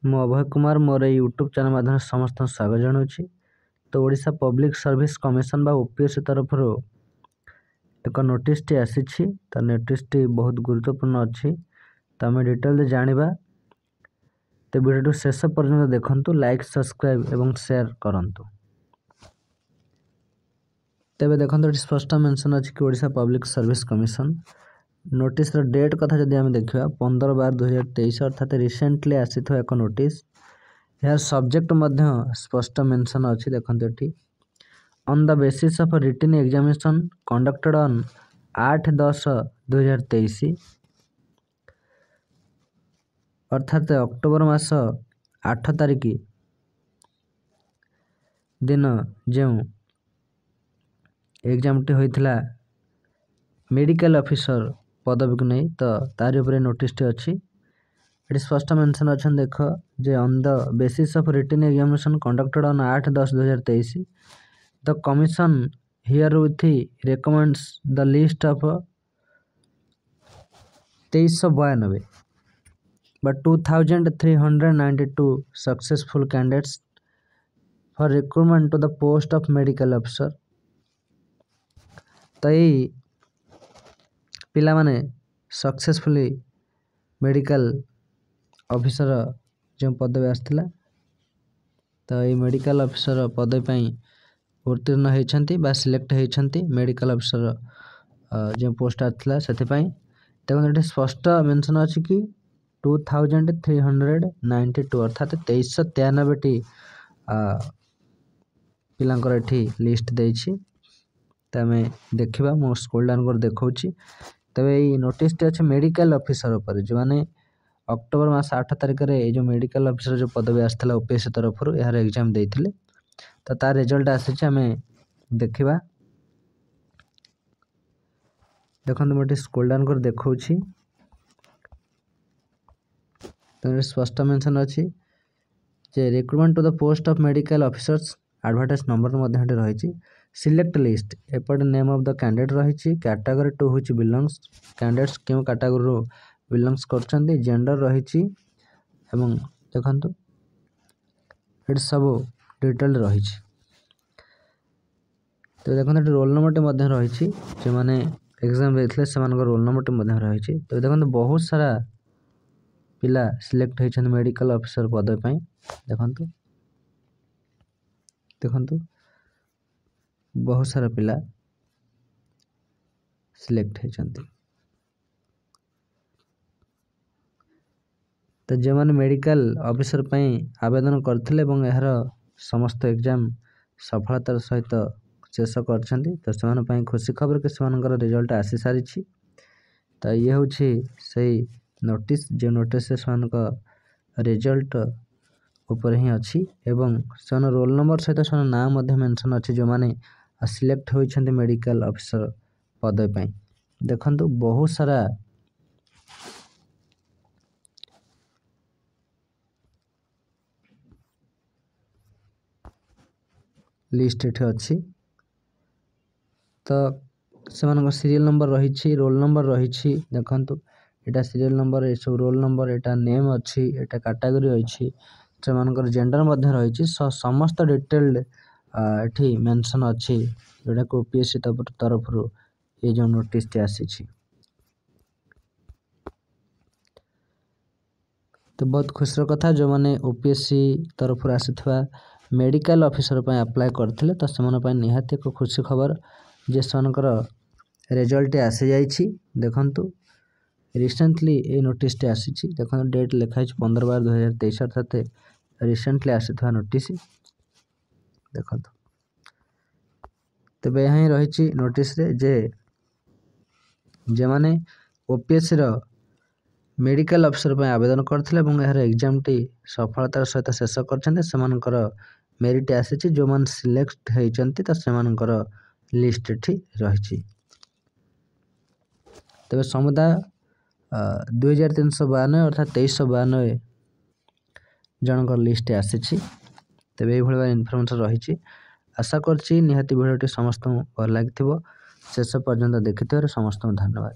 ମୁଁ ଅଭୟ କୁମାର ମୋର ଏଇ ୟୁଟ୍ୟୁବ୍ ଚ୍ୟାନେଲ୍ ମାଧ୍ୟମରେ ସମସ୍ତଙ୍କୁ ସ୍ୱାଗତ ଜଣାଉଛି। ତ ଓଡ଼ିଶା ପବ୍ଲିକ୍ ସର୍ଭିସ୍ କମିଶନ୍ ବା OPSC ତରଫରୁ ଏକ ନୋଟିସ୍ଟି ଆସିଛି। ତ ନୋଟିସ୍ଟି ବହୁତ ଗୁରୁତ୍ୱପୂର୍ଣ୍ଣ ଅଛି। ତ ଆମେ ଡିଟେଲ୍ରେ ଜାଣିବା। ତ ଭିଡ଼ିଓଟି ଶେଷ ପର୍ଯ୍ୟନ୍ତ ଦେଖନ୍ତୁ, ଲାଇକ୍ ସବସ୍କ୍ରାଇବ୍ ଏବଂ ସେୟାର କରନ୍ତୁ। ତେବେ ଦେଖନ୍ତୁ, ଏଠି ସ୍ପଷ୍ଟ ମେନ୍ସନ୍ ଅଛି କି ଓଡ଼ିଶା ପବ୍ଲିକ୍ ସର୍ଭିସ୍ କମିଶନ୍ ନୋଟିସ୍ର ଡେଟ୍ କଥା ଯଦି ଆମେ ଦେଖିବା 15/12/2023 ଅର୍ଥାତ୍ ରିସେଣ୍ଟଲି ଆସିଥିବା ଏକ ନୋଟିସ୍। ଏହାର ସବଜେକ୍ଟ ମଧ୍ୟ ସ୍ପଷ୍ଟ ମେନ୍ସନ୍ ଅଛି। ଦେଖନ୍ତୁ ଏଠି on the basis of written examination conducted on 8/10/2023 ଅର୍ଥାତ୍ ଅକ୍ଟୋବର ମାସ 8 ତାରିଖ ଦିନ ଯେଉଁ ଏକ୍ଜାମଟି ହୋଇଥିଲା ମେଡ଼ିକାଲ ଅଫିସର ପଦବୀକୁ ନେଇ, ତ ତାରି ଉପରେ ନୋଟିସ୍ଟି ଅଛି। ଏଠି ସ୍ପଷ୍ଟ ମେନ୍ସନ୍ ଅଛନ୍ତି। ଦେଖ ଯେ on the basis of written examination conducted on 8/10/2023 the commission herewith recommends the list of 2392 ବା 2392 successful candidates for recruitment to the post of medical officer. तो यही पिला माने सक्सेसफुली मेडिकल ऑफिसर जो पदवी आसला, तो ये मेडिकल ऑफिसर पदवी उत्तीर्ण होती बा सिलेक्ट होती मेडिकल ऑफिसर जो पोस्ट आसला से देखो स्पष्ट मेंशन अच्छी कि 2392 अर्थात 2393 पिलांकर एठी लिस्ट देछि। तो आम देखा मो स्क्रोल डाउन कर देखा। तबे ये नोटिस अच्छे मेडिकल ऑफिसर पर जो मैंने अक्टोबर मास 8 तारिख में जो मेडिकल ऑफिसर जो पदवी आसला OPSC तरफ यार एग्जाम देते, तो तार रिजल्ट आसी आम देखा। देखो मुझे स्क्रोल डाउन कर देखा। तो स्पष्ट मेंशन अच्छी जे recruitment to the post of medical officers advertise number रही। सिलेक्ट लिस्ट एपटे नेम ऑफ द कैंडिडेट रही। Category to which belongs candidates क्यों कैटेगरी बिलोंग्स करछन्ती, जेंडर रही। देखंतु ये सब डिटेल रही। तो देखो रोल नंबर रही जो मैंने एग्जाम देते से रोल नंबर रही। तो देखो बहुत सारा पिला सिलेक्ट होती मेडिकल ऑफिसर पदवी। देखंतु देखंतु बहुत सारा पिला सिलेक्ट होती। तो जो मैंने मेडिकल ऑफिसर आवेदन करते यार समस्त एग्जाम सफलतार सहित शेष कर, तो से खुशी खबर कि से रिजल्ट आसी सारी। तो ये हूँ से नोटिस जो नोटिस से रिजल्ट ऊपर ही अच्छी एवं से रोल नंबर सहित से नाम मेंशन अच्छी जो मैंने सिलेक्ट होती मेडिकल ऑफिसर पदवी। देखंतु बहुत सारा लिस्ट एठी अच्छी। तो से सीरियल नंबर रही, रोल नंबर रही। देखंतु एटा सीरियल नंबर, ये सब रोल नंबर, एटा नेम अच्छी, एटा कैटेगरी अच्छी, से जेंडर मध्य रही। समस्त डिटेल्ड एठी मेंशन अच्छी जोटा को OPSC तरफ ये जो नोटिस आसी। तो बहुत खुशी कथा जो मैंने OPSC तरफ आसीथिबा मेडिकल ऑफिसर पे अप्लाई करथिले, तो से निहाती एक खुशी खबर जे सेमानकर रिजल्ट आसी जाइछि। देखंतु रिसेंटली ये नोटिस आसी। देखो डेट लिखाई 15/12/2023 अर्थात रिसेंटली आसीथिबा नोटिस। देखंतु तबे यहाँ रही नोटिस जे मैंने OPSC मेडिकल ऑफिसर पे आवेदन करते यार एग्जाम टी सफलतार सहित शेष कर मेरिट आसी। जो मैंने सिलेक्ट होती तो से लिस्ट एठी रही। तबे समुदाय 2392 अर्थात 2392 जनक लिस्ट आसी। तेज ये इनफर्मेशन रही। आशा करछि निहाती भिडियोटी समस्त भल लगी शेष पर्यंत देखि समस्त धन्यवाद।